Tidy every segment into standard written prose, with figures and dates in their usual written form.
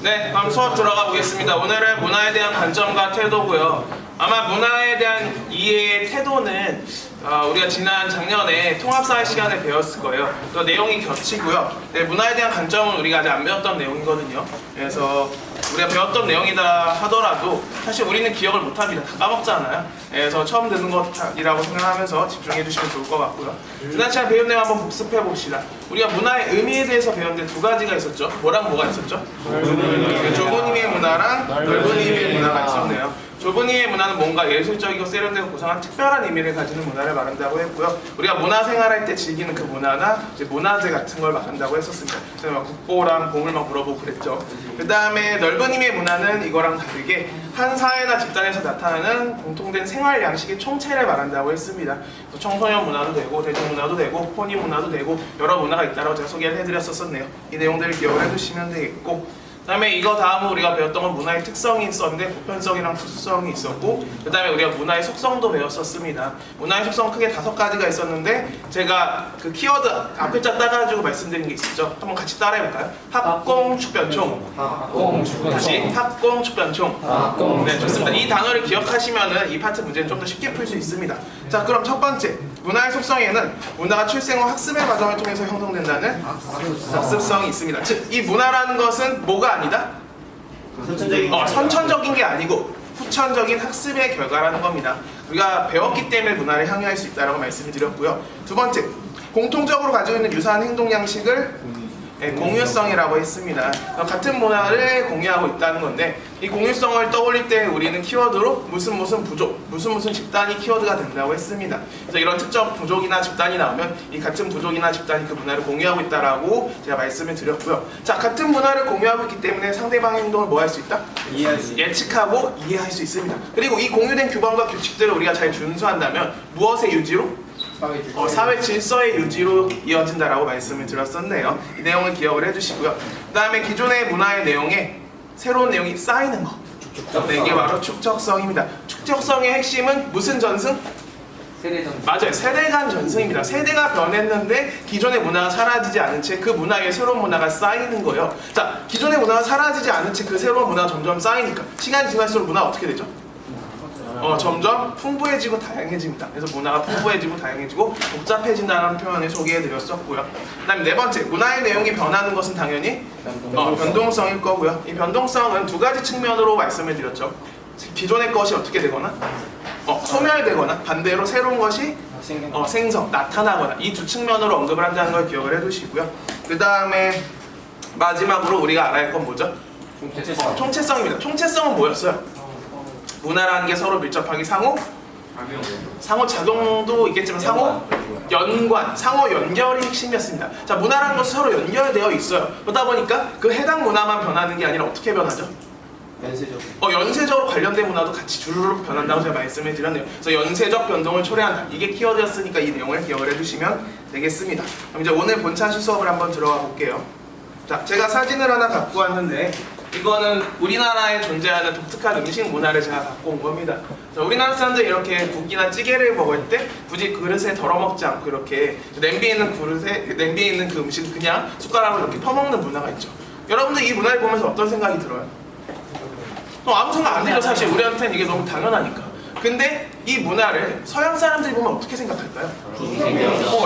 네, 그럼 수업 들어가 보겠습니다. 오늘은 문화에 대한 관점과 태도고요. 아마 문화에 대한 이해의 태도는 우리가 지난 작년에 통합사회 시간에 배웠을 거예요. 또 내용이 겹치고요. 네, 문화에 대한 관점은 우리가 아직 안 배웠던 내용이거든요. 그래서 우리가 배웠던 내용이다 하더라도 사실 우리는 기억을 못합니다. 다 까먹잖아요. 그래서 처음 듣는 것이라고 생각하면서 집중해 주시면 좋을 것 같고요. 지난 시간 배운 내용 한번 복습해 봅시다. 우리가 문화의 의미에 대해서 배웠는데 두 가지가 있었죠. 뭐랑 뭐가 있었죠? 좁은 의미의 문화랑 넓은 의미의 문화가 있었네요. 좁은 의미의 문화는 뭔가 예술적이고 세련되고 고상한 특별한 의미를 가지는 문화를 말한다고 했고요. 우리가 문화생활할 때 즐기는 그 문화나 이제 문화재 같은 걸 말한다고 했었습니다. 그래서 막 국보랑 공을 막 물어보고 그랬죠. 그 다음에 넓은 의미의 문화는 이거랑 다르게 한 사회나 집단에서 나타나는 공통된 생활 양식의 총체를 말한다고 했습니다. 그래서 청소년 문화도 되고 대중문화도 되고 혼인 문화도 되고 여러 문화가 있다고 제가 소개를 해드렸었네요. 이 내용들을 기억을 해두시면 되겠고, 그 다음에 이거 다음으로 우리가 배웠던 건 문화의 특성이 있었는데 보편성이랑 특수성이 있었고, 그 다음에 우리가 문화의 속성도 배웠었습니다. 문화의 속성 크게 5가지가 있었는데 제가 그 키워드 앞 글자 따가지고 말씀드린 게 있었죠. 한번 같이 따라해볼까요? 합공, 축변총. 다시 합공, 축변총. 네, 좋습니다. 이 단어를 기억하시면은 이 파트 문제는 좀 더 쉽게 풀 수 있습니다. 자, 그럼 첫 번째, 문화의 속성에는 문화가 출생 후 학습의 과정을 통해서 형성된다는 학습성이 있습니다. 즉, 이 문화라는 것은 뭐가 아니다? 선천적인 게 아니고 후천적인 학습의 결과라는 겁니다. 우리가 배웠기 때문에 문화를 향유할 수 있다고 말씀을 드렸고요. 두 번째, 공통적으로 가지고 있는 유사한 행동 양식을 공유성이라고 했습니다. 같은 문화를 공유하고 있다는 건데, 이 공유성을 떠올릴 때 우리는 키워드로 무슨 부족, 무슨 집단이 키워드가 된다고 했습니다. 그래서 이런 특정 부족이나 집단이 나오면 이 같은 부족이나 집단이 그 문화를 공유하고 있다라고 제가 말씀을 드렸고요. 자, 같은 문화를 공유하고 있기 때문에 상대방의 행동을 뭐 할 수 있다? 예측하고 이해할 수 있습니다. 그리고 이 공유된 규범과 규칙들을 우리가 잘 준수한다면 무엇의 유지로? 사회 질서의 유지로 이어진다라고 말씀을 드렸었네요. 이 내용을 기억을 해주시고요. 그 다음에 기존의 문화의 내용에 새로운 내용이 쌓이는 거. 네, 이게 바로 축적성입니다. 축적성의 핵심은 무슨 전승? 세대 전승. 맞아요. 세대 간 전승입니다. 세대가 변했는데 기존의 문화가 사라지지 않은 채 그 문화에 새로운 문화가 쌓이는 거예요. 자, 기존의 문화가 사라지지 않은 채 그 새로운 문화가 점점 쌓이니까 시간이 지날수록 문화가 어떻게 되죠? 점점 풍부해지고 다양해집니다. 그래서 문화가 풍부해지고 다양해지고 복잡해진다는 표현을 소개해드렸었고요. 그 다음에 네 번째, 문화의 내용이 변하는 것은 당연히 변동성일 거고요. 이 변동성은 두 가지 측면으로 말씀을 드렸죠. 기존의 것이 어떻게 되거나 소멸되거나 반대로 새로운 것이 생성, 나타나거나, 이 두 측면으로 언급을 한다는 걸 기억을 해두시고요. 그 다음에 마지막으로 우리가 알아야 할 건 뭐죠? 총체성입니다. 총체성은 뭐였어요? 문화라는 게 서로 밀접하게 상호 작용도 있겠지만 상호 연관, 상호 연결이 핵심이었습니다. 자, 문화라는 것은 서로 연결되어 있어요. 그러다 보니까 그 해당 문화만 변하는 게 아니라 어떻게 변하죠? 연쇄적으로 관련된 문화도 같이 주르륵 변한다고 제가 말씀을 드렸네요. 그래서 연쇄적 변동을 초래한다. 이게 키워드였으니까 이 내용을 기억을 해주시면 되겠습니다. 그럼 이제 오늘 본차시 수업을 한번 들어가 볼게요. 자, 제가 사진을 하나 갖고 왔는데 이거는 우리나라에 존재하는 독특한 음식 문화를 제가 갖고 온 겁니다. 자, 우리나라 사람들 이렇게 국이나 찌개를 먹을 때 굳이 그릇에 덜어 먹지 않고 이렇게 냄비에 있는 그 음식을 그냥 숟가락으로 이렇게 퍼먹는 문화가 있죠. 여러분들 이 문화를 보면서 어떤 생각이 들어요? 아무 생각 안 들죠. 사실 우리한테는 이게 너무 당연하니까. 근데 이 문화를 서양 사람들이 보면 어떻게 생각할까요?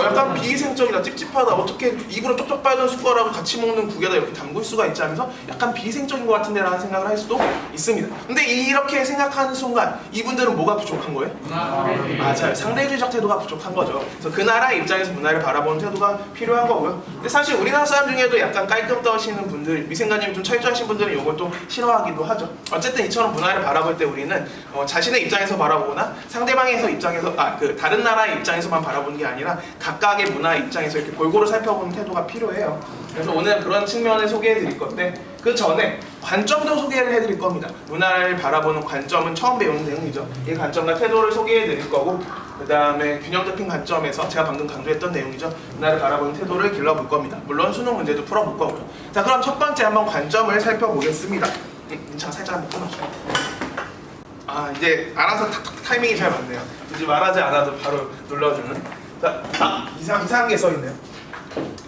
약간 비위생적이다, 찝찝하다, 어떻게 입으로 쪽쪽 빨던 숟가락을 같이 먹는 국에다 이렇게 담글 수가 있지 하면서 약간 비위생적인 것 같은데 라는 생각을 할 수도 있습니다. 근데 이렇게 생각하는 순간 이분들은 뭐가 부족한 거예요? 맞아요. 상대주의적 태도가 부족한 거죠. 그래서 그 나라의 입장에서 문화를 바라보는 태도가 필요한 거고요. 근데 사실 우리나라 사람 중에도 약간 깔끔 떠시는 분들, 위생관념이 좀 철저하신 분들은 이걸 또 싫어하기도 하죠. 어쨌든 이처럼 문화를 바라볼 때 우리는 자신의 입장에서 바라보거나 상대방의 입장에서 다른 나라의 입장에서만 바라보는 게 아니라 각각의 문화의 입장에서 이렇게 골고루 살펴보는 태도가 필요해요. 그래서 오늘 그런 측면을 소개해 드릴 건데 그 전에 관점도 소개를 해드릴 겁니다. 문화를 바라보는 관점은 처음 배우는 내용이죠. 이 관점과 태도를 소개해 드릴 거고, 그 다음에 균형 잡힌 관점에서 제가 방금 강조했던 내용이죠. 문화를 바라보는 태도를 길러볼 겁니다. 물론 수능 문제도 풀어볼 거고요. 자, 그럼 첫 번째 한번 관점을 살펴보겠습니다. 자, 살짝 한번 끊어줘. 이제 알아서 탁탁 타이밍이 잘 맞네요. 굳이 말하지 않아도 바로 눌러주는. 자, 이상한 게 써있네요.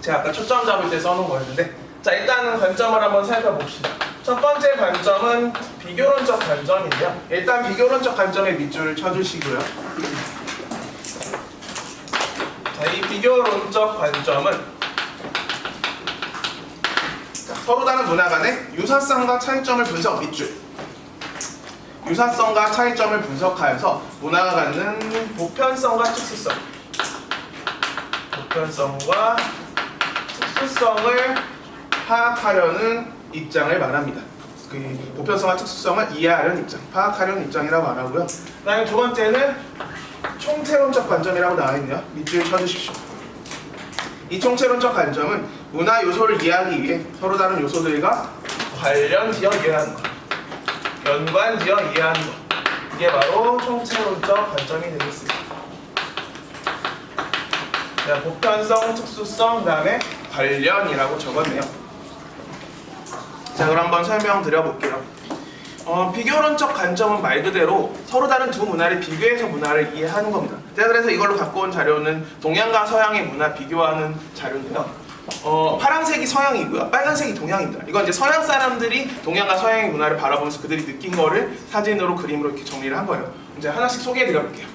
제가 아까 초점 잡을 때 써놓은 거였는데 자, 일단은 관점을 한번 살펴봅시다. 첫 번째 관점은 비교론적 관점인데요. 일단 비교론적 관점의 밑줄을 쳐주시고요. 자, 이 비교론적 관점은 서로 다른 문화 간의 유사성과 차이점을 분석 밑줄. 유사성과 차이점을 분석하여서 문화가 갖는 보편성과 특수성. 보편성과 특수성을 파악하려는 입장을 말합니다. 그 보편성과 특수성을 이해하려는 입장, 파악하려는 입장이라고 말하고요. 그 다음에 두 번째는 총체론적 관점이라고 나와있네요. 밑줄 쳐주십시오. 이 총체론적 관점은 문화 요소를 이해하기 위해 서로 다른 요소들과 관련지어 이해하는 것, 연관지어 이해하는 것, 이게 바로 총체론적 관점이 되겠습니다. 자, 보편성, 특수성, 그 다음에 관련이라고 적었네요. 자, 그럼 한번 설명드려볼게요. 비교론적 관점은 말 그대로 서로 다른 두 문화를 비교해서 문화를 이해하는 겁니다. 제가 그래서 이걸로 갖고 온 자료는 동양과 서양의 문화 비교하는 자료인데요. 파란색이 서양이고요, 빨간색이 동양입니다. 이건 이제 서양 사람들이 동양과 서양의 문화를 바라보면서 그들이 느낀 거를 사진으로 그림으로 이렇게 정리를 한 거예요. 이제 하나씩 소개해드려볼게요.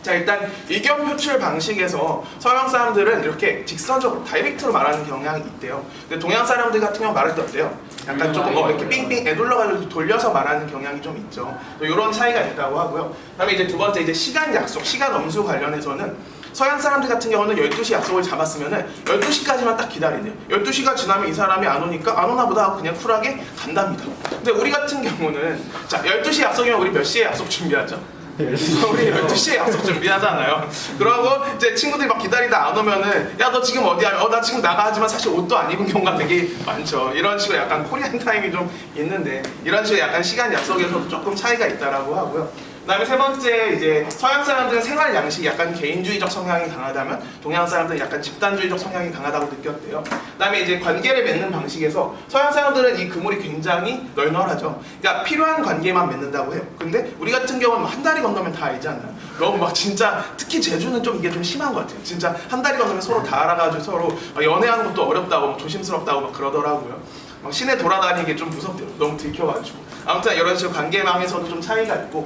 자, 일단 의견 표출 방식에서 서양 사람들은 이렇게 직선적으로 다이렉트로 말하는 경향이 있대요. 근데 동양 사람들 같은 경우 말할 때 어때요? 약간 조금 이렇게 삥삥 애둘러가지고 돌려서 말하는 경향이 좀 있죠. 이런 차이가 있다고 하고요. 그다음에 이제 두 번째, 이제 시간 약속, 시간 엄수 관련해서는 서양 사람들 같은 경우는 12시 약속을 잡았으면은 12시까지만 딱 기다리네요. 12시가 지나면 이 사람이 안 오니까 안 오나 보다 하고 그냥 쿨하게 간답니다. 근데 우리 같은 경우는 자, 12시 약속이면 우리 몇 시에 약속 준비하죠? 우리 12시에 약속 준비하잖아요. 그러고 이제 친구들이 막 기다리다 안 오면은 야, 너 지금 어디야? 나 지금 나가. 하지만 사실 옷도 안 입은 경우가 되게 많죠. 이런 식으로 약간 코리안 타임이 좀 있는데 이런 식으로 약간 시간 약속에서도 조금 차이가 있다라고 하고요. 그 다음에 세 번째, 이제 서양 사람들은 생활 양식이 약간 개인주의적 성향이 강하다면 동양 사람들은 약간 집단주의적 성향이 강하다고 느꼈대요. 그 다음에 이제 관계를 맺는 방식에서 서양 사람들은 이 그물이 굉장히 널널하죠. 그러니까 필요한 관계만 맺는다고 해요. 근데 우리 같은 경우는 한 달이 건너면 다 알지 않나요? 너무 막 진짜 특히 제주는 좀 이게 좀 심한 것 같아요. 진짜 한 달이 건너면 서로 다 알아가지고 서로 연애하는 것도 어렵다고 조심스럽다고 막 그러더라고요. 막 시내 돌아다니기 좀 무섭대요. 너무 들켜가지고. 아무튼 이런 식으로 관계망에서도 좀 차이가 있고,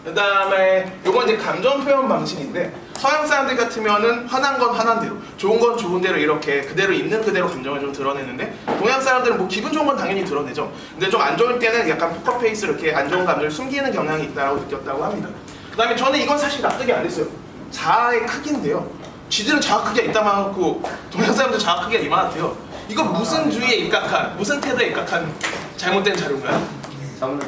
그 다음에 요건 이제 감정 표현 방식인데 서양 사람들 같으면은 화난 건 화난 대로, 좋은 건 좋은 대로 이렇게 그대로 있는 그대로 감정을 좀 드러내는데 동양 사람들은 뭐 기분 좋은 건 당연히 드러내죠. 근데 좀 안 좋을 때는 약간 포커페이스로 이렇게 안 좋은 감정을 숨기는 경향이 있다고 느꼈다고 합니다. 그 다음에 저는 이건 사실 납득이 안 됐어요. 자아의 크기인데요. 쥐들은 자아 크기가 이따만하고 동양 사람들 자아 크기가 이만하대요. 이거 무슨 주의에 입각한, 무슨 태도에 입각한 잘못된 자료인가요?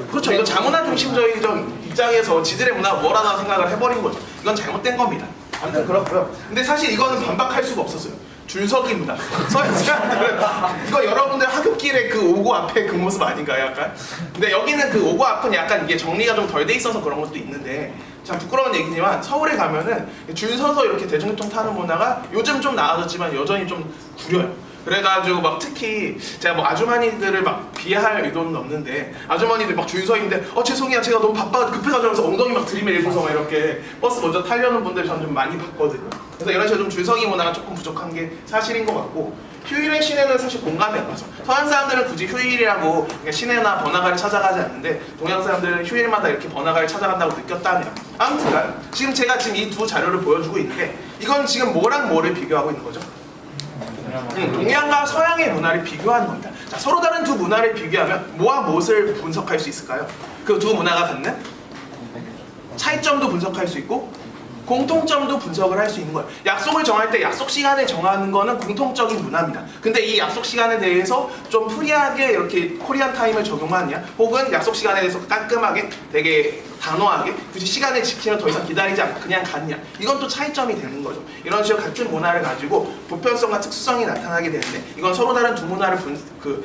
그렇죠. 이건 자문화 중심적인 입장에서 지들의 문화가 뭐라나 생각을 해버린 거죠. 이건 잘못된 겁니다. 아무튼 그렇고요. 근데 사실 이거는 반박할 수가 없었어요. 줄서기입니다. 서양 사람들은 이거 여러분들 하굣길에 그 오고 앞에 그 모습 아닌가요? 약간? 근데 여기는 그 오고 앞은 약간 이게 정리가 좀 덜 돼 있어서 그런 것도 있는데 참 부끄러운 얘기지만 서울에 가면은 줄 서서 이렇게 대중교통 타는 문화가 요즘 좀 나아졌지만 여전히 좀 구려요. 그래가지고 막 특히 제가 뭐 아주머니들을 막 비하할 의도는 없는데 아주머니들 막 줄 서 있는데 죄송해요, 제가 너무 바빠 급해가지고 하면서 엉덩이 막 들이밀고서 막 이렇게 버스 먼저 타려는 분들 저는 좀 많이 봤거든요. 그래서 이런 식으로 좀 줄서기 문화가 조금 부족한 게 사실인 것 같고, 휴일의 시내는 사실 공감이 안 가서 서양 사람들은 굳이 휴일이라고 시내나 번화가를 찾아가지 않는데 동양 사람들은 휴일마다 이렇게 번화가를 찾아간다고 느꼈다네요. 아무튼간 지금 제가 이 두 자료를 보여주고 있는데 이건 지금 뭐랑 뭐를 비교하고 있는 거죠? 동양과 서양의 문화를 비교하는 겁니다. 자, 서로 다른 두 문화를 비교하면 뭐와 무엇을 분석할 수 있을까요? 그 두 문화가 갖는 차이점도 분석할 수 있고 공통점도 분석을 할 수 있는 거예요. 약속을 정할 때 약속 시간을 정하는 거는 공통적인 문화입니다. 근데 이 약속 시간에 대해서 좀 프리하게 이렇게 코리안 타임을 적용하느냐, 혹은 약속 시간에 대해서 깔끔하게 되게 단호하게 굳이 시간을 지키면 더 이상 기다리지 않고 그냥 갔냐, 이건 또 차이점이 되는 거죠. 이런 식으로 같은 문화를 가지고 보편성과 특수성이 나타나게 되는데 이건 서로 다른 두 문화를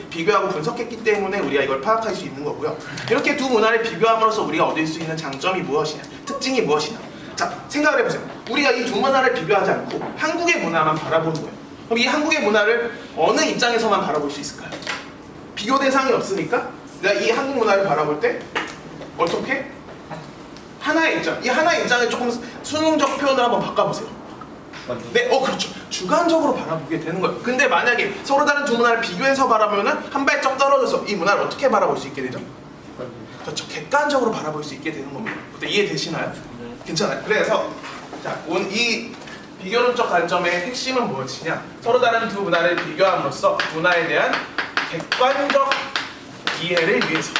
비교하고 분석했기 때문에 우리가 이걸 파악할 수 있는 거고요. 이렇게 두 문화를 비교함으로써 우리가 얻을 수 있는 장점이 무엇이냐, 특징이 무엇이냐. 자, 생각을 해보세요. 우리가 이 두 문화를 비교하지 않고 한국의 문화만 바라보는 거예요. 그럼 이 한국의 문화를 어느 입장에서만 바라볼 수 있을까요? 비교 대상이 없으니까 내가 이 한국 문화를 바라볼 때 어떻게? 하나의 입장. 이 하나의 입장을 조금 수능적 표현을 한번 바꿔보세요. 네, 그렇죠. 주관적으로 바라보게 되는 거예요. 근데 만약에 서로 다른 두 문화를 비교해서 바라보면은 한 발짝 떨어져서 이 문화를 어떻게 바라볼 수 있게 되죠? 그렇죠. 객관적으로 바라볼 수 있게 되는 겁니다. 이해되시나요? 괜찮아요. 그래서 자, 이 비교론적 관점의 핵심은 무엇이냐? 서로 다른 두 문화를 비교함으로써 문화에 대한 객관적 이해를 위해서.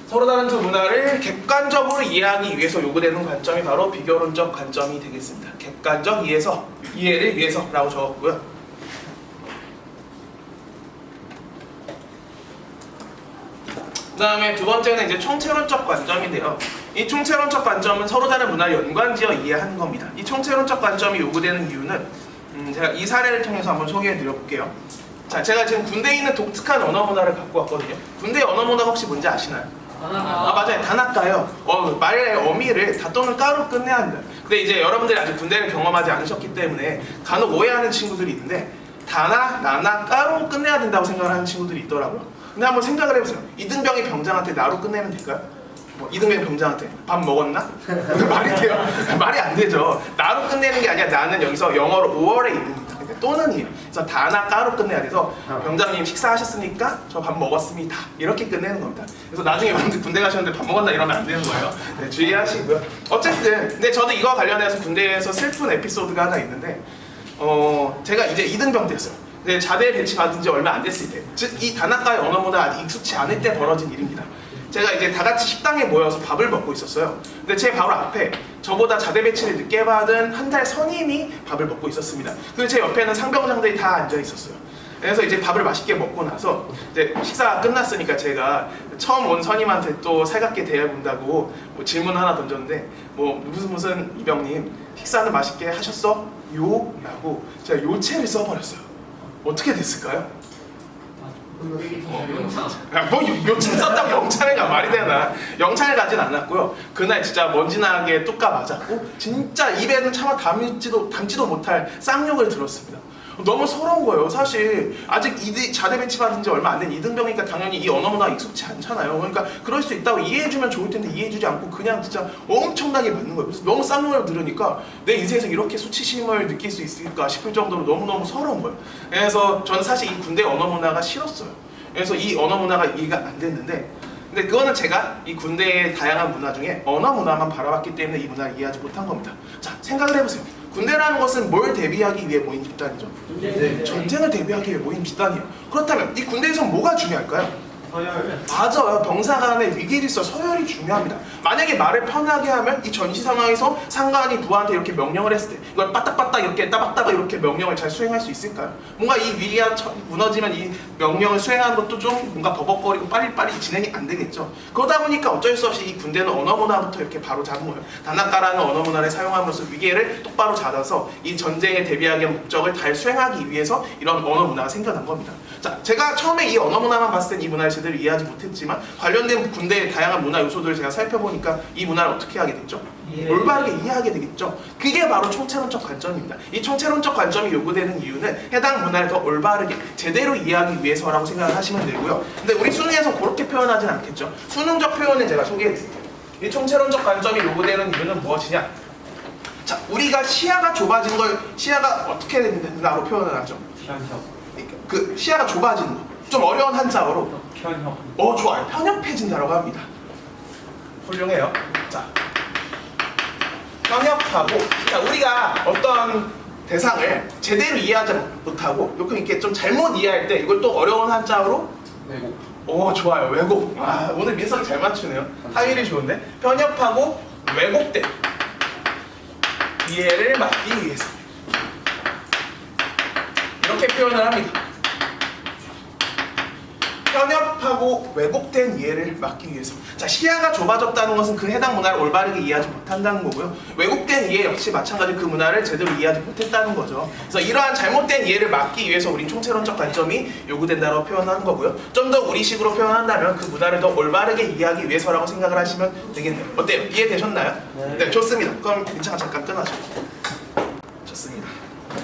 서로 다른 두 문화를 객관적으로 이해하기 위해서 요구되는 관점이 바로 비교론적 관점이 되겠습니다. 객관적 이해를 위해서라고 적었고요. 그 다음에 두 번째는 이제 총체론적 관점인데요. 이 총체론적 관점은 서로 다른 문화를 연관지어 이해하는 겁니다. 이 총체론적 관점이 요구되는 이유는 제가 이 사례를 통해서 한번 소개해 드려볼게요. 자, 제가 지금 군대에 있는 독특한 언어 문화를 갖고 왔거든요. 군대 언어 문화가 혹시 뭔지 아시나요? 맞아요. 다나카요. 말의 어미를 다 또는 까로 끝내야 합니다. 근데 이제 여러분들이 아직 군대를 경험하지 않으셨기 때문에 간혹 오해하는 친구들이 있는데 다나, 나나, 까로 끝내야 된다고 생각을 하는 친구들이 있더라고요. 근데 한번 생각을 해보세요. 이등병이 병장한테 나로 끝내면 될까요? 이등병이 병장한테 밥 먹었나? 말이 돼요? 말이 안 되죠. 나로 끝내는 게 아니라 나는 여기서 영어로 5월에 있습니다. 또는이에요. 그래서 다나 까로 끝내야 돼서 병장님 식사하셨습니까? 저 밥 먹었습니다. 이렇게 끝내는 겁니다. 그래서 나중에 여러분들 군대 가셨는데 밥 먹었나 이러면 안 되는 거예요. 네, 주의하시고요. 어쨌든 근데 저도 이거 관련해서 군대에서 슬픈 에피소드가 하나 있는데 제가 이제 이등병 때였어요. 근데 자대 배치 받은 지 얼마 안 됐을 때, 즉 이 다나카의 언어보다 아직 익숙치 않을 때 벌어진 일입니다. 제가 이제 다 같이 식당에 모여서 밥을 먹고 있었어요. 근데 제 바로 앞에 저보다 자대 배치를 늦게 받은 한 달 선임이 밥을 먹고 있었습니다. 그리고 제 옆에는 상병장들이 다 앉아 있었어요. 그래서 이제 밥을 맛있게 먹고 나서 이제 식사가 끝났으니까 제가 처음 온 선임한테 또 살갑게 대해본다고 질문 하나 던졌는데 무슨 이병님 식사는 맛있게 하셨어? 요? 라고 제가 요체를 써버렸어요. 어떻게 됐을까요? 요청 썼다고 영창을 가 말이 되나? 영창을 가진 않았고요. 그날 진짜 먼지나게 뚝까 맞았고 진짜 입에는 차마 담지도 못할 쌍욕을 들었습니다. 너무 서러운 거예요. 사실 아직 자대 배치 받은 지 얼마 안 된 이등병이니까 당연히 이 언어 문화가 익숙치 않잖아요. 그러니까 그럴 수 있다고 이해해주면 좋을 텐데 이해해주지 않고 그냥 진짜 엄청나게 맞는 거예요. 그래서 너무 쌍욕을 들으니까 내 인생에서 이렇게 수치심을 느낄 수 있을까 싶을 정도로 너무너무 서러운 거예요. 그래서 저는 사실 이 군대 언어 문화가 싫었어요. 그래서 이 언어 문화가 이해가 안 됐는데 근데 그거는 제가 이 군대의 다양한 문화 중에 언어 문화만 바라봤기 때문에 이 문화를 이해하지 못한 겁니다. 자, 생각을 해보세요. 군대라는 것은 뭘 대비하기 위해 모인 집단이죠? 전쟁을 대비하기 위해 모인 집단이에요. 그렇다면 이 군대에서는 뭐가 중요할까요? 맞아요. 병사 간의 위기질서, 서열이 중요합니다. 만약에 말을 편하게 하면 이 전시 상황에서 상관이 부하한테 이렇게 명령을 했을 때 이걸 빠딱빠딱 이렇게 따박따박 이렇게 명령을 잘 수행할 수 있을까요? 뭔가 이 위기가 무너지면 이 명령을 수행하는 것도 좀 뭔가 버벅거리고 빨리빨리 진행이 안 되겠죠. 그러다 보니까 어쩔 수 없이 이 군대는 언어 문화부터 이렇게 바로 잡은 거예요. 다나카라는 언어 문화를 사용함으로써 위기를 똑바로 잡아서 이 전쟁에 대비하기 위한 목적을 잘 수행하기 위해서 이런 언어 문화가 생겨난 겁니다. 자, 제가 처음에 이 언어 문화만 봤을 땐 이 문화를 제대로 이해하지 못했지만 관련된 군대의 다양한 문화 요소들을 제가 살펴보니까 이 문화를 어떻게 하게 됐죠? 올바르게 이해하게 되겠죠. 그게 바로 총체론적 관점입니다. 이 총체론적 관점이 요구되는 이유는 해당 문화를 더 올바르게 제대로 이해하기 위해서라고 생각을 하시면 되고요. 근데 우리 수능에서 그렇게 표현하진 않겠죠. 수능적 표현은 제가 소개해드릴게요. 이 총체론적 관점이 요구되는 이유는 무엇이냐? 자, 우리가 시야가 좁아진 걸 시야가 어떻게 된다고 표현을 하죠? 그 시야가 좁아지는 거. 좀 어려운 한자어로 편협. 좋아요. 편협해진다라고 합니다. 훌륭해요. 자, 편협하고, 자, 우리가 어떤 대상을 제대로 이해하지 못하고 이렇게 좀 잘못 이해할 때 이걸 또 어려운 한자어로 왜곡. 좋아요. 왜곡. 오늘 민석이 잘 맞추네요. 타율이 좋은데. 편협하고 왜곡된 이해를 막기 위해서 이렇게 표현을 합니다. 편협하고 왜곡된 이해를 막기 위해서. 자, 시야가 좁아졌다는 것은 그 해당 문화를 올바르게 이해하지 못한다는 거고요. 왜곡된 이해 역시 마찬가지로 그 문화를 제대로 이해하지 못했다는 거죠. 그래서 이러한 잘못된 이해를 막기 위해서 우린 총체론적 관점이 요구된다고 표현하는 거고요. 좀 더 우리식으로 표현한다면 그 문화를 더 올바르게 이해하기 위해서라고 생각을 하시면 되겠네요. 어때요? 이해되셨나요? 네, 좋습니다. 그럼 민창아 잠깐 끊어줘. 좋습니다.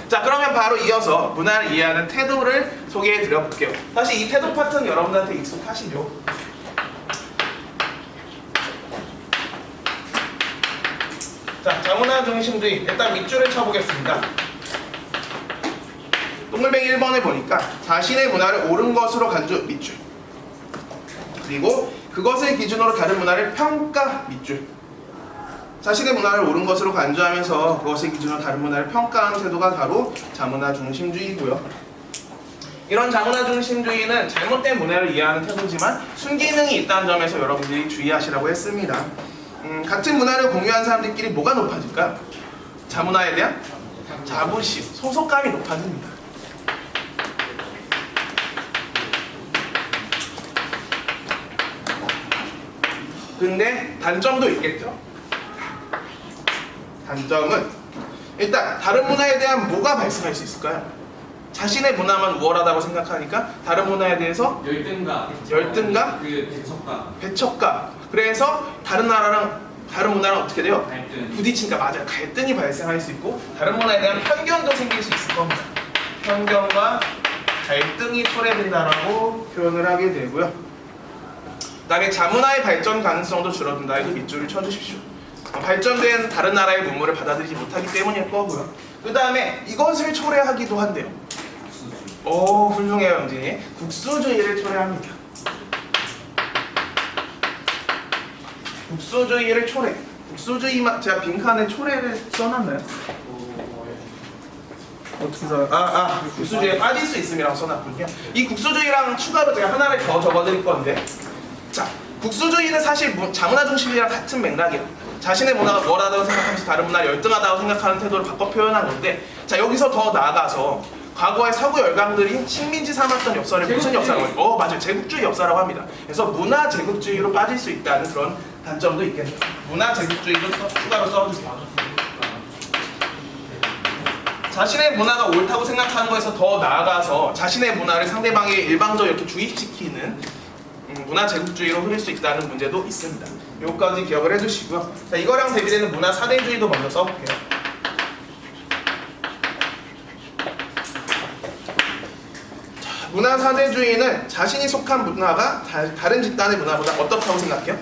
자, 그러면 바로 이어서 문화를 이해하는 태도를 소개해 드려 볼게요. 사실 이 태도 파트는 여러분들한테 익숙하시죠? 자문화 중심주의. 일단 밑줄을 쳐보겠습니다. 동글뱅이 1번을 보니까 자신의 문화를 옳은 것으로 간주 밑줄. 그리고 그것을 기준으로 다른 문화를 평가 밑줄. 자신의 문화를 옳은 것으로 간주하면서 그것을 기준으로 다른 문화를 평가하는 태도가 바로 자문화 중심주의고요. 이런 자문화 중심주의는 잘못된 문화를 이해하는 태도지만 순기능이 있다는 점에서 여러분들이 주의하시라고 했습니다. 같은 문화를 공유한 사람들끼리 뭐가 높아질까요? 자문화에 대한 자부심, 소속감이 높아집니다. 근데 단점도 있겠죠? 단점은 일단 다른 문화에 대한 뭐가 발생할 수 있을까요? 자신의 문화만 우월하다고 생각하니까 다른 문화에 대해서 열등감, 배척감. 그래서 다른 문화랑 어떻게 돼요? 부딪히니까 맞아요. 갈등이 발생할 수 있고 다른 문화에 대한 편견도 생길 수 있을 겁니다. 편견과 갈등이 초래된다라고 표현을 하게 되고요. 그 다음에 자문화의 발전 가능성도 줄어든다 해서 밑줄을 쳐주십시오. 발전된 다른 나라의 문물을 받아들이지 못하기 때문일 거고요. 그 다음에 이것을 초래하기도 한대요. 오, 훌륭해요, 영진이. 국수주의를 초래합니다. 국수주의를 초래. 국수주의만 제가 빈칸에 초래를 써놨나요? 어떻게 써요? 국수주의에 빠질 수 있음이라고 써놨군요. 이 국수주의랑 추가로 제가 하나를 더 적어드릴 건데, 자, 국수주의는 사실 자문화 중심이랑 같은 맥락이에요. 자신의 문화가 우월하다고 생각하면서 다른 문화를 열등하다고 생각하는 태도를 바꿔 표현한 건데, 자, 여기서 더 나아가서 과거의 서구 열강들이 식민지 삼았던 역사를 무슨 역사라고 해요? 맞아요. 제국주의 역사라고 합니다. 그래서 문화 제국주의로 빠질 수 있다는 그런 단점도 있겠네요. 문화 제국주의도 추가로 써주세요. 자신의 문화가 옳다고 생각하는 것에서 더 나아가서 자신의 문화를 상대방에게 일방적으로 이렇게 주입시키는 문화 제국주의로 흐를 수 있다는 문제도 있습니다. 요거까지 기억을 해주시고요. 자, 이거랑 대비되는 문화 사대주의도 먼저 써볼게요. 문화 사대주의는 자신이 속한 문화가 다른 집단의 문화보다 어떻다고 생각해요?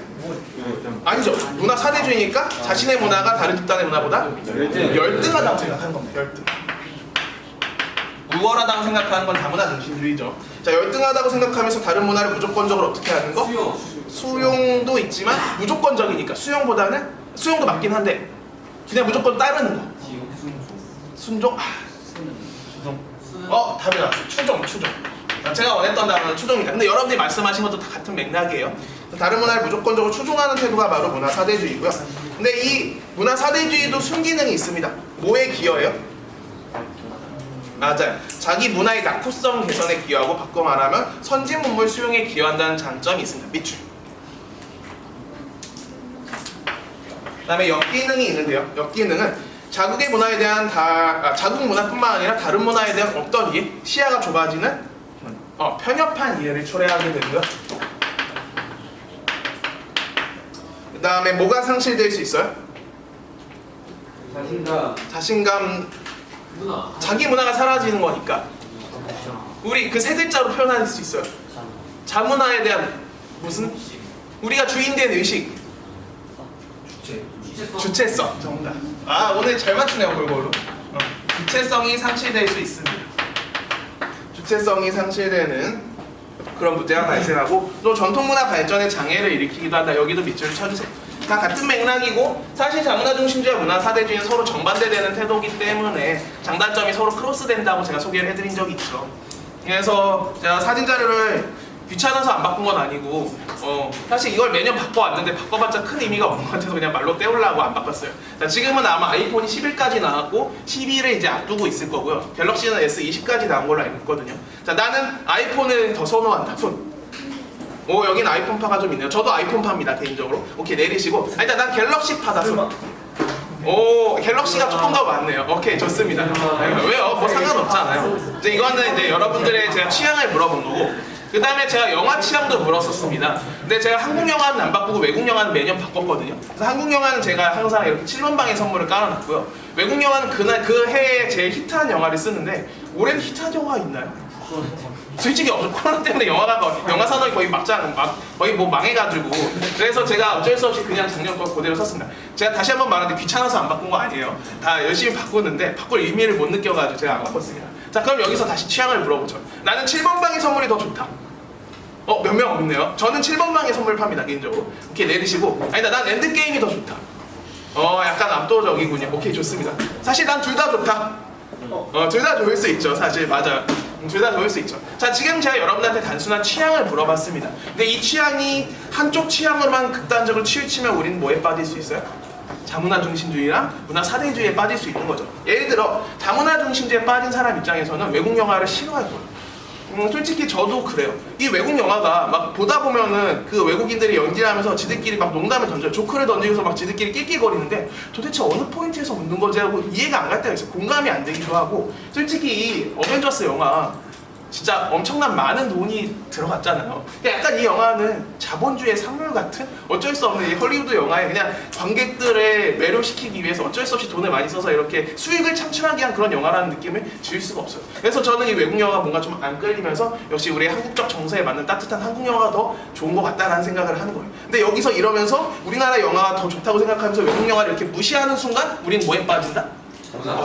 아니죠. 문화 사대주의니까 자신의 문화가 다른 집단의 문화보다 열등하다고 생각하는 겁니다. 열등. 우월하다고 생각하는 건 다문화 중심주의죠. 자, 열등하다고 생각하면서 다른 문화를 무조건적으로 어떻게 하는 거? 수용도 있지만 무조건적이니까 수용도 맞긴 한데 그냥 무조건 따르는 거. 순종? 답이 나왔어요. 추종. 제가 원했던 단어는 추종입니다. 근데 여러분들이 말씀하신 것도 다 같은 맥락이에요. 다른 문화를 무조건적으로 추종하는 태도가 바로 문화 사대주의고요. 근데 이 문화 사대주의도 순기능이 있습니다. 뭐에 기여해요? 맞아요. 자기 문화의 낙후성 개선에 기여하고 바꿔 말하면 선진 문물 수용에 기여한다는 장점이 있습니다. 밑줄. 그 다음에 역기능이 있는데요. 역기능은 자국의 문화에 대한 자국 문화뿐만 아니라 다른 문화에 대한 어떤 이해, 시야가 좁아지는 편협한 이해를 초래하게 되고요. 그 다음에 뭐가 상실될 수 있어요? 자신감. 자기 문화가 사라지는 거니까 우리 그 세 글자로 표현할 수 있어요. 자문화에 대한 무슨? 우리가 주인된 의식. 주체성. 정답. 오늘 잘 맞추네요, 골고루. 주체성이 상실될 수 있습니다. 주체성이 상실되는 그런 문제가 발생하고 또 전통문화 발전의 장애를 일으키기도 한다. 여기도 밑줄을 쳐주세요. 다 같은 맥락이고 사실 자문화 중심주의와 문화 사대주의는 서로 정반대되는 태도이기 때문에 장단점이 서로 크로스된다고 제가 소개를 해드린 적이 있죠. 그래서 제가 사진 자료를 귀찮아서 안 바꾼 건 아니고 사실 이걸 매년 바꿔왔는데 바꿔봤자 큰 의미가 없는 것 같아서 그냥 말로 때우려고 안 바꿨어요. 자, 지금은 아마 아이폰이 11까지 나왔고 12를 이제 앞두고 있을 거고요. 갤럭시는 S20까지 나온 걸로 알고 있거든요. 자, 나는 아이폰을 더 선호한다. 여긴 아이폰파가 좀 있네요. 저도 아이폰파입니다, 개인적으로. 오케이, 내리시고. 일단 난 갤럭시파다. 갤럭시가 조금 더 많네요. 오케이, 좋습니다. 왜요? 뭐 상관없잖아요. 이제 이거는 이제 여러분들의 제가 취향을 물어본 거고. 그 다음에 제가 영화 취향도 물었었습니다. 근데 제가 한국 영화는 안 바꾸고 외국 영화는 매년 바꿨거든요. 그래서 한국 영화는 제가 항상 이렇게 7번방에 선물을 깔아놨고요. 외국 영화는 그 해에 제일 히트한 영화를 쓰는데 올해는 히트한 영화 있나요? 솔직히 없어. 코로나 때문에 영화 산업이 거의 거의 뭐 망해가지고. 그래서 제가 어쩔 수 없이 그냥 작년 거 그대로 썼습니다. 제가 다시 한번 말하는데 귀찮아서 안 바꾼 거 아니에요. 다 열심히 바꾸는데 바꿀 의미를 못 느껴가지고 제가 안 바꿨습니다. 자, 그럼 여기서 다시 취향을 물어보죠. 나는 7번 방의 선물이 더 좋다. 몇 명 없네요. 저는 7번 방의 선물 팝니다, 개인적으로. 오케이, 내리시고. 아니다, 난 엔드게임이 더 좋다. 약간 압도적이군요. 오케이, 좋습니다. 사실 난 둘 다 좋다. 둘 다 좋을 수 있죠. 사실 맞아요. 둘 다 좋을 수 있죠. 자, 지금 제가 여러분한테 단순한 취향을 물어봤습니다. 근데 이 취향이 한쪽 취향으로만 극단적으로 치우치면 우리는 뭐에 빠질 수 있어요? 자문화 중심주의랑 문화 사대주의에 빠질 수 있는 거죠. 예를 들어 자문화 중심주의에 빠진 사람 입장에서는 외국 영화를 싫어할 거예요. 솔직히 저도 그래요. 이 외국 영화가 막 보다 보면은 그 외국인들이 연기를 하면서 지들끼리 막 농담을 던져요. 조크를 던지면서 막 지들끼리 낄낄거리는데 도대체 어느 포인트에서 웃는 건지 하고 이해가 안 갈 때가 있어요. 공감이 안 되기도 하고. 솔직히 이 어벤져스 영화 진짜 엄청난 많은 돈이 들어갔잖아요. 약간 이 영화는 자본주의 산물 같은 어쩔 수 없는 이 헐리우드 영화에 그냥 관객들을 매료시키기 위해서 어쩔 수 없이 돈을 많이 써서 이렇게 수익을 창출하게 한 그런 영화라는 느낌을 지울 수가 없어요. 그래서 저는 이 외국 영화가 뭔가 좀 안 끌리면서 역시 우리의 한국적 정서에 맞는 따뜻한 한국 영화가 더 좋은 것 같다라는 생각을 하는 거예요. 근데 여기서 이러면서 우리나라 영화가 더 좋다고 생각하면서 외국 영화를 이렇게 무시하는 순간 우린 뭐에 빠진다?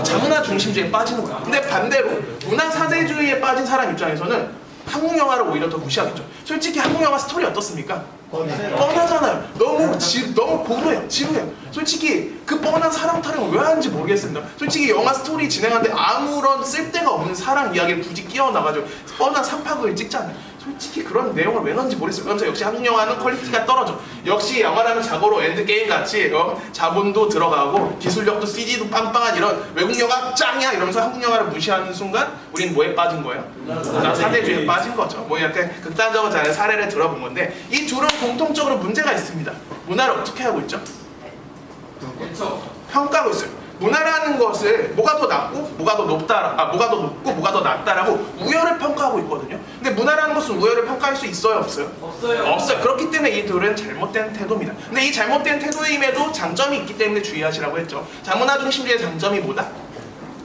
자문화 중심주의에 빠지는 거야. 근데 반대로 문화 사대주의에 빠진 사람 입장에서는 한국 영화를 오히려 더 무시하겠죠. 솔직히 한국 영화 스토리 어떻습니까? 뻔하잖아요. 너무 고루해요. 지루해요. 솔직히 그 뻔한 사랑 타령을 왜 하는지 모르겠습니다. 솔직히 영화 스토리 진행하는데 아무런 쓸데가 없는 사랑 이야기를 굳이 끼워놔가지고 뻔한 삼파극을 찍잖아요. 솔직히 그런 내용을 왜 넣는지 모르겠어요. 그러면서 역시 한국 영화는 퀄리티가 떨어져. 역시 영화라는 자고로 엔드게임 같이 자본도 들어가고 기술력도 CG도 빵빵한 이런 외국 영화 짱이야 이러면서 한국 영화를 무시하는 순간 우린 뭐에 빠진 거예요? 문화 사대주의에 빠진 거죠. 뭐 약간 극단적으로 잘 사례를 들어본 건데 이 둘은 공통적으로 문제가 있습니다. 문화를 어떻게 하고 있죠? 평가하고 있어요. 문화라는 것을 뭐가 더 낮고 뭐가 더 뭐가 더 높고 뭐가 더 낮다라고 우열을 평가하고 있거든요. 근데 문화라는 것은 우열을 평가할 수 있어요, 없어요? 없어요. 그렇기 때문에 이 둘은 잘못된 태도입니다. 근데 이 잘못된 태도임에도 장점이 있기 때문에 주의하시라고 했죠. 자문화 중심주의의 장점이 뭐다?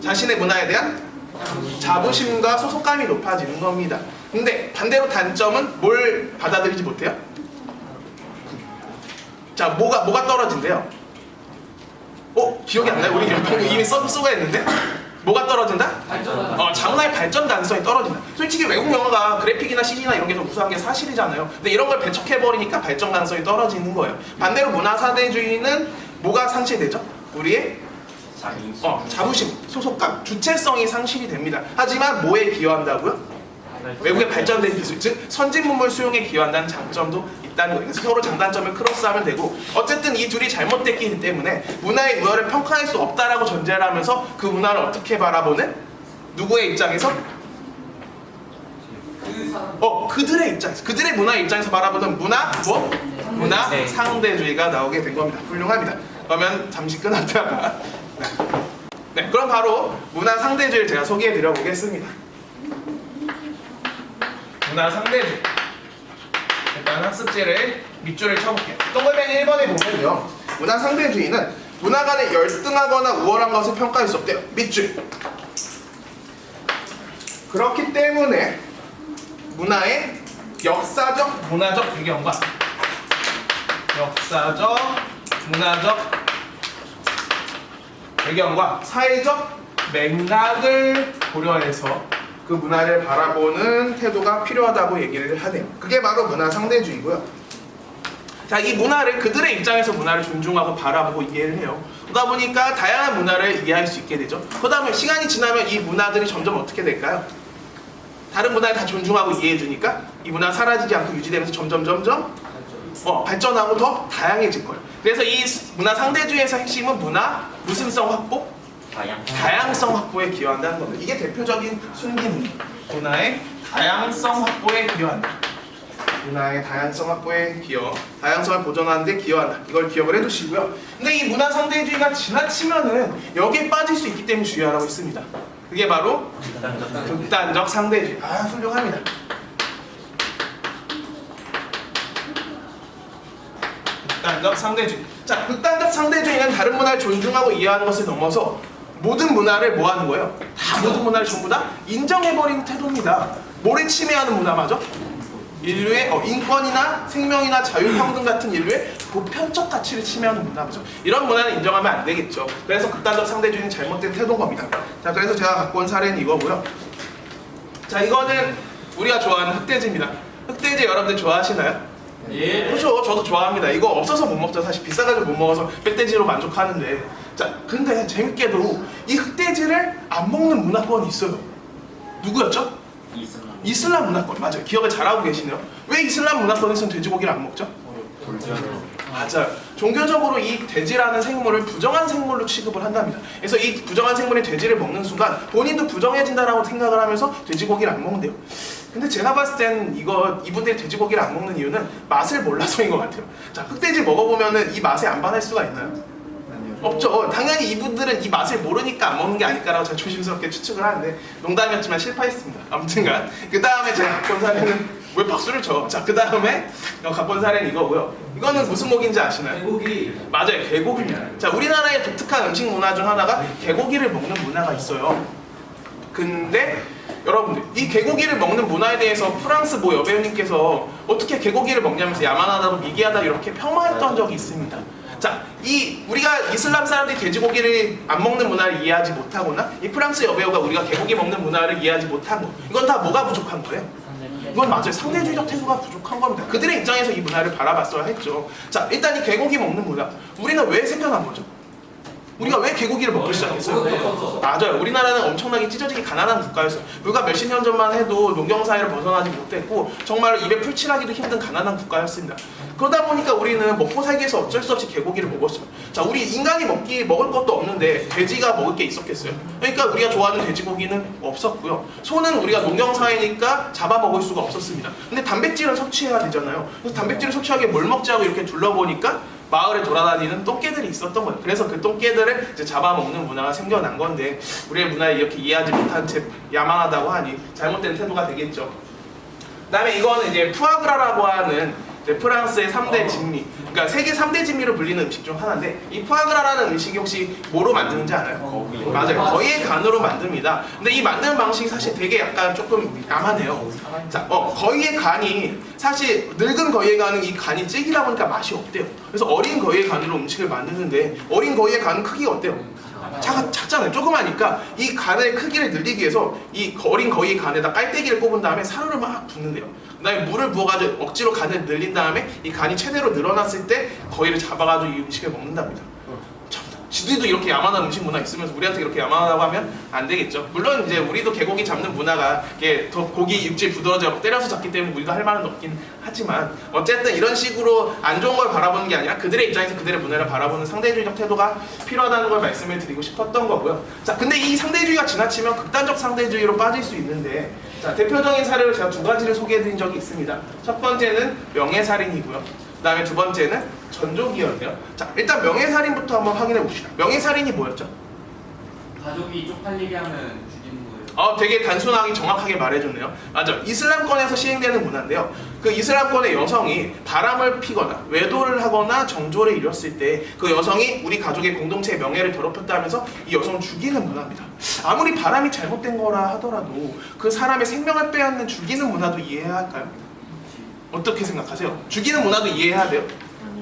자신의 문화에 대한 자부심과 소속감이 높아지는 겁니다. 근데 반대로 단점은 뭘 받아들이지 못해요? 자, 뭐가 떨어진대요? 기억이 안 나요? 우리 이미 써가 했는데? 뭐가 떨어진다? 자문화의 발전 가능성이 떨어진다. 솔직히 외국 영화가 그래픽이나 CG나 이런 게 더 우수한 게 사실이잖아요. 근데 이런 걸 배척해버리니까 발전 가능성이 떨어지는 거예요. 반대로 문화 사대주의는 뭐가 상실되죠? 우리의 자부심, 소속감, 주체성이 상실이 됩니다. 하지만 뭐에 기여한다고요? 외국의 발전된 기술, 즉 선진 문물 수용에 기여한다는 장점도 있다는 거예요. 그래서 서로 장단점을 크로스하면 되고 어쨌든 이 둘이 잘못됐기 때문에 문화의 우열을 평가할 수 없다라고 전제를 하면서 그 문화를 어떻게 바라보는? 누구의 입장에서? 그들의 입장에서, 그들의 문화의 입장에서 바라보는 문화 상대주의가 나오게 된 겁니다. 훌륭합니다. 그러면 잠시 끊었다가 네, 그럼 바로 문화 상대주의를 제가 소개해 드려 보겠습니다. 문화 상대주의. 일단 학습지를 밑줄을 쳐볼게요. 동글뱅이 1번에 보면요. 문화 상대주의는 문화 간에 열등하거나 우월한 것을 평가할 수 없대요. 밑줄. 그렇기 때문에 문화의 역사적, 문화적 배경과 사회적 맥락을 고려해서 그 문화를 바라보는 태도가 필요하다고 얘기를 하네요. 그게 바로 문화 상대주의고요. 자, 이 문화를 그들의 입장에서 문화를 존중하고 바라보고 이해를 해요. 그러다 보니까 다양한 문화를 이해할 수 있게 되죠. 그러다 보면 시간이 지나면 이 문화들이 점점 어떻게 될까요? 다른 문화를 다 존중하고 이해해 주니까 이 문화 사라지지 않고 유지되면서 점점 발전하고 더 다양해질 거예요. 그래서 이 문화 상대주의에서 핵심은 문화 무슨성 확보? 다양성 확보에 기여한다는 겁니다. 이게 대표적인 순기능이에요. 문화의 다양성 확보에 기여한다. 문화의 다양성 확보에 다양성을 보존하는 데 기여한다. 이걸 기억을 해두시고요. 근데 이 문화 상대주의가 지나치면은 여기에 빠질 수 있기 때문에 주의하라고 했습니다. 그게 바로 극단적 상대주의. 훌륭합니다. 극단적 상대주의. 자, 극단적 상대주의는 다른 문화를 존중하고 이해하는 것을 넘어서 모든 문화를 뭐 하는 거예요? 모든 문화를 전부 다 인정해버리는 태도입니다. 뭐를 침해하는 문화 맞아? 인류의 인권이나 생명이나 자유평등 같은 인류의 보편적 가치를 침해하는 문화 맞죠? 이런 문화는 인정하면 안 되겠죠. 그래서 극단적 상대주의는 잘못된 태도인 겁니다. 자, 그래서 제가 갖고 온 사례는 이거고요. 자, 이거는 우리가 좋아하는 흑돼지입니다. 흑돼지 여러분들 좋아하시나요? 예. 그렇죠. 저도 좋아합니다. 이거 없어서 못 먹죠. 사실 비싸가지고 못 먹어서 흑돼지로 만족하는데. 자, 근데 재밌게도 이 흑돼지를 안 먹는 문화권이 있어요. 누구였죠? 이슬람 문화권. 맞아요. 기억을 잘하고 계시네요. 왜 이슬람 문화권에서는 돼지고기를 안 먹죠? 맞아요. 종교적으로 이 돼지라는 생물을 부정한 생물로 취급을 한답니다. 그래서 이 부정한 생물의 돼지를 먹는 순간 본인도 부정해진다라고 생각을 하면서 돼지고기를 안 먹는데요. 근데 제가 봤을 땐 이분들이 돼지고기를 안 먹는 이유는 맛을 몰라서인 것 같아요. 자, 흑돼지 먹어보면은 이 맛에 안 반할 수가 있나요? 없죠. 당연히 이분들은 이 맛을 모르니까 안 먹는 게 아닐까라고 제가 조심스럽게 추측을 하는데 농담이었지만 실패했습니다. 아무튼간 그 다음에 제가 갖고 온 사례는 왜 박수를 쳐? 자, 그 다음에 갖고 온 사례는 이거고요. 이거는 무슨 고기인지 아시나요? 개고기. 맞아요, 개고기입니다. 자, 우리나라의 독특한 음식 문화 중 하나가 개고기를 먹는 문화가 있어요. 근데 여러분들 이 개고기를 먹는 문화에 대해서 프랑스 모 여배우님께서 어떻게 개고기를 먹냐면서 야만하다고 미개하다 이렇게 폄하했던 적이 있습니다. 자, 우리가 이슬람 사람들이 돼지고기를 안 먹는 문화를 이해하지 못하거나 이 프랑스 여배우가 우리가 개고기 먹는 문화를 이해하지 못한 거, 이건 다 뭐가 부족한 거예요? 이건 맞아요. 상대주의적 태도가 부족한 겁니다. 그들의 입장에서 이 문화를 바라봤어야 했죠. 자, 일단 이 개고기 먹는 문화, 우리는 왜 생겨난 거죠? 우리가 왜 개고기를 먹기 시작했어요? 맞아요. 우리나라는 엄청나게 찢어지게 가난한 국가였어요. 불과 몇십 년 전만 해도 농경 사회를 벗어나지 못했고 정말 입에 풀칠하기도 힘든 가난한 국가였습니다. 그러다 보니까 우리는 먹고 살기 위해서 어쩔 수 없이 개고기를 먹었어요. 자, 우리 인간이 먹을 것도 없는데 돼지가 먹을 게 있었겠어요? 그러니까 우리가 좋아하는 돼지고기는 없었고요. 소는 우리가 농경 사회니까 잡아먹을 수가 없었습니다. 근데 단백질을 섭취해야 되잖아요. 그래서 단백질을 섭취하기 뭘 먹지 하고 이렇게 둘러보니까 마을에 돌아다니는 똥개들이 있었던 거예요. 그래서 그 똥개들을 이제 잡아먹는 문화가 생겨난 건데 우리의 문화를 이렇게 이해하지 못한 채 야망하다고 하니 잘못된 태도가 되겠죠. 그 다음에 이거는 이제 푸아그라라고 하는 프랑스의 3대 진미, 그러니까 세계 3대 진미로 불리는 음식 중 하나인데 이 푸아그라라는 음식이 혹시 뭐로 만드는지 알아요? 맞아요. 거의 간으로 만듭니다. 근데 이 만드는 방식이 사실 되게 약간 조금 야만해요. 자, 거의의 간이 사실 늙은 거의의 간은 이 간이 질기다 보니까 맛이 없대요. 그래서 어린 거의의 간으로 음식을 만드는데 어린 거의의 간은 크기가 어때요? 작잖아요. 조그마니까 이 간의 크기를 늘리기 위해서 이 어린 거의 간에다 깔때기를 꼽은 다음에 사료를 막 붓는데요. 그 다음에 물을 부어가지고 억지로 간을 늘린 다음에 이 간이 최대로 늘어났을 때 거의를 잡아가지고 이 음식을 먹는답니다. 지들도 이렇게 야만한 음식 문화 있으면서 우리한테 이렇게 야만하다고 하면 안 되겠죠. 물론 이제 우리도 개고기 잡는 문화가 이게 더 고기 육질 부드러워져 때려서 잡기 때문에 우리도 할 말은 없긴 하지만 어쨌든 이런 식으로 안 좋은 걸 바라보는 게 아니라 그들의 입장에서 그들의 문화를 바라보는 상대주의적 태도가 필요하다는 걸 말씀을 드리고 싶었던 거고요. 자, 근데 이 상대주의가 지나치면 극단적 상대주의로 빠질 수 있는데 자, 대표적인 사례를 제가 두 가지를 소개해드린 적이 있습니다. 첫 번째는 명예살인이고요. 그 다음에 두 번째는 전조기였는데요. 자, 일단 명예살인부터 한번 확인해 봅시다. 명예살인이 뭐였죠? 가족이 쪽팔리게 하면 죽이는 거예요. 되게 단순하게 정확하게 말해줬네요. 맞아. 이슬람권에서 시행되는 문화인데요. 그 이슬람권의 여성이 바람을 피거나 외도를 하거나 정조를 이뤘을 때 그 여성이 우리 가족의 공동체의 명예를 더럽혔다면서 이 여성을 죽이는 문화입니다. 아무리 바람이 잘못된 거라 하더라도 그 사람의 생명을 빼앗는 죽이는 문화도 이해해야 할까요? 어떻게 생각하세요? 죽이는 문화도 이해해야 돼요?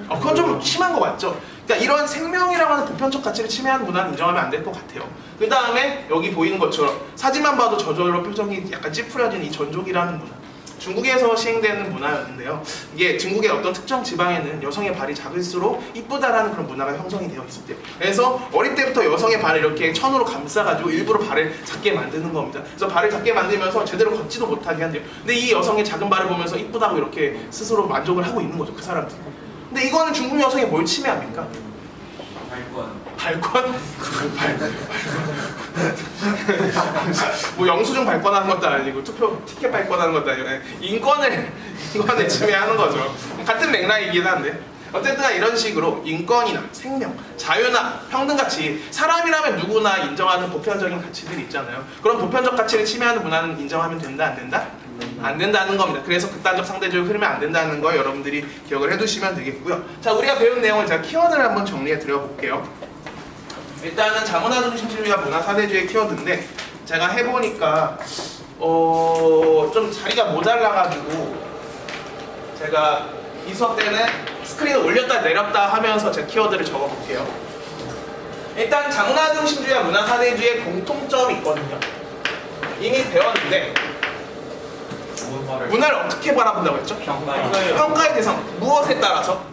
그건 좀 심한 거 맞죠? 그러니까 이런 생명이라고 하는 보편적 가치를 침해하는 문화는 인정하면 안 될 것 같아요. 그 다음에 여기 보이는 것처럼 사진만 봐도 저절로 표정이 약간 찌푸려진 이 전족이라는 문화. 중국에서 시행되는 문화였는데요. 이게 중국의 어떤 특정 지방에는 여성의 발이 작을수록 이쁘다라는 그런 문화가 형성이 되어 있었대요. 그래서 어릴 때부터 여성의 발을 이렇게 천으로 감싸가지고 일부러 발을 작게 만드는 겁니다. 그래서 발을 작게 만들면서 제대로 걷지도 못하게 한대요. 근데 이 여성의 작은 발을 보면서 이쁘다고 이렇게 스스로 만족을 하고 있는 거죠, 그 사람들. 근데 이거는 중국 여성이 뭘 침해합니까? 발권? 뭐 영수증 발권하는 것도 아니고 티켓 발권하는 것도 아니고 인권을 침해하는 거죠. 같은 맥락이긴 한데 어쨌든 이런 식으로 인권이나 생명, 자유나 평등같이 사람이라면 누구나 인정하는 보편적인 가치들이 있잖아요. 그런 보편적 가치를 침해하는 문화는 인정하면 된다, 안 된다? 안 된다는 겁니다. 그래서 극단적 상대주의 흐르면 안 된다는 걸 여러분들이 기억을 해두시면 되겠고요. 자, 우리가 배운 내용을 제가 키워드를 한번 정리해 드려볼게요. 일단은 자문화 중심주의와 문화 사대주의 키워드인데 제가 해보니까 좀 자리가 모자라가지고 제가 이 수업 때는 스크린을 올렸다 내렸다 하면서 제 키워드를 적어볼게요. 일단 장문화 중심주의와 문화 사대주의의 공통점이 있거든요. 이미 배웠는데 문화를 어떻게 바라본다고 했죠? 평가의 대상 무엇에 따라서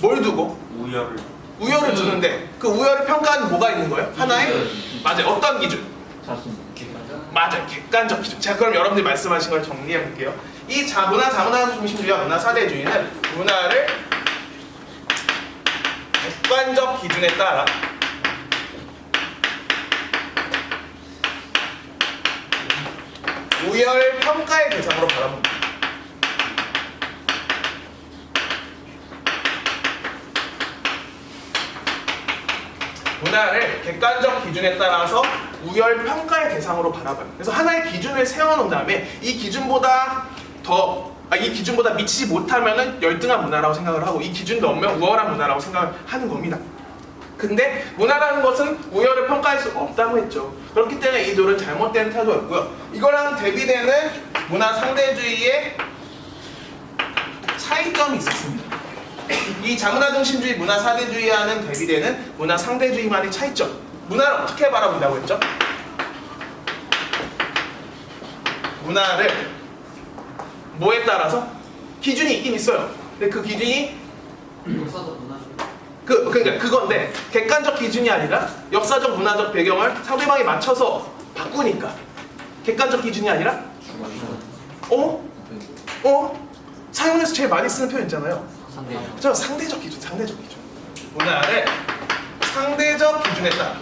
뭘 두고? 우열을 두는데 그 우열을 평가하는 뭐가 있는 거예요? 하나의 맞아요. 어떤 기준? 맞아요. 객관적 기준. 자, 그럼 여러분들이 말씀하신 걸 정리해 볼게요. 이 문화 장문화 중심주의와 문화 사대주의는 문화를 객관적 기준에 따라 우열 평가의 대상으로 바라봅니다. 문화를 객관적 기준에 따라서 우열 평가의 대상으로 바라봐요. 그래서 하나의 기준을 세워놓은 다음에 이 기준보다 미치지 못하면은 열등한 문화라고 생각을 하고 이 기준 넘으면 우월한 문화라고 생각을 하는 겁니다. 근데 문화라는 것은 우열을 평가할 수 없다고 했죠. 그렇기 때문에 이 둘은 잘못된 태도였고요. 이거랑 대비되는 문화 상대주의의 차이점이 있었습니다. 이 자문화 중심주의, 문화 사대주의와는 대비되는 문화 상대주의만의 차이점. 문화를 어떻게 바라본다고 했죠? 문화를 뭐에 따라서? 기준이 있긴 있어요. 근데 그 기준이 그러니까 그건데 객관적 기준이 아니라 역사적 문화적 배경을 상대방에 맞춰서 바꾸니까 객관적 기준이 아니라 사용해서 제일 많이 쓰는 표현 있잖아요. 상대적 기준. 문화를 상대적 기준에 따라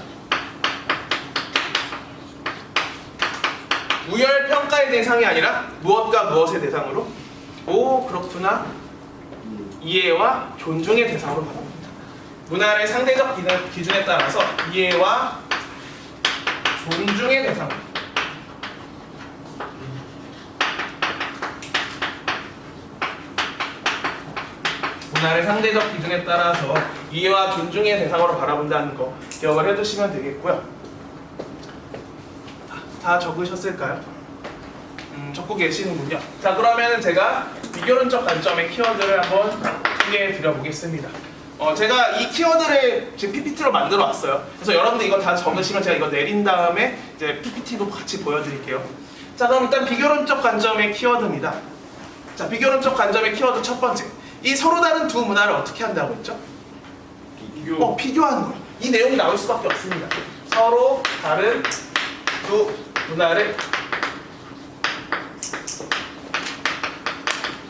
우열 평가의 대상이 아니라 무엇과 무엇의 대상으로? 그렇구나. 이해와 존중의 대상으로 바랍니다. 문화를 상대적 기준에 따라서 이해와 존중의 대상으로. 문화를 상대적 기준에 따라서 이해와 존중의 대상으로 바라본다는 거 기억을 해두시면 되겠고요. 다 적으셨을까요? 적고 계시는군요. 자, 그러면 제가 비교론적 관점의 키워드를 한번 소개해 드려보겠습니다. 제가 이 키워드를 지금 PPT로 만들어 왔어요. 그래서 여러분들 이거 다 적으시면 제가 이거 내린 다음에 이제 PPT도 같이 보여드릴게요. 자, 그럼 일단 비교론적 관점의 키워드입니다. 자, 비교론적 관점의 키워드 첫 번째. 이 서로 다른 두 문화를 어떻게 한다고 했죠? 비교하는 거예요. 이 내용이 나올 수밖에 없습니다. 서로 다른 두 문화를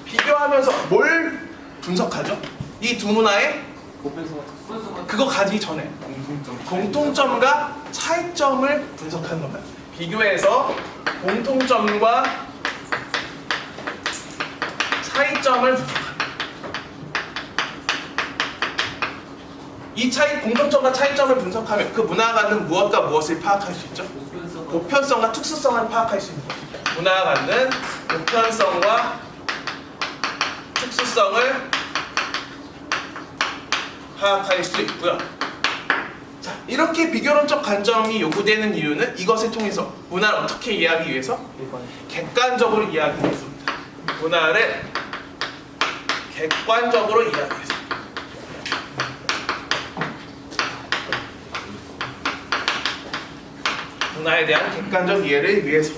비교하면서 뭘 분석하죠? 이 두 문화의 그거 가기 전에 공통점과 차이점을 분석하는 겁니다. 비교해서 공통점과 차이점을 분석합니다. 이 공통점과 차이점을 분석하면 그 문화가 갖는 무엇과 무엇을 파악할 수 있죠? 보편성과 특수성을 파악할 수 있는 거죠. 문화가 갖는 보편성과 특수성을 파악할 수 있고요. 자, 이렇게 비교론적 관점이 요구되는 이유는 이것을 통해서 문화를 어떻게 이해하기 위해서? 객관적으로 이해하기 위해서입니다. 문화를 객관적으로 이해하기 위해서. 문화에 대한 객관적 이해를 위해서.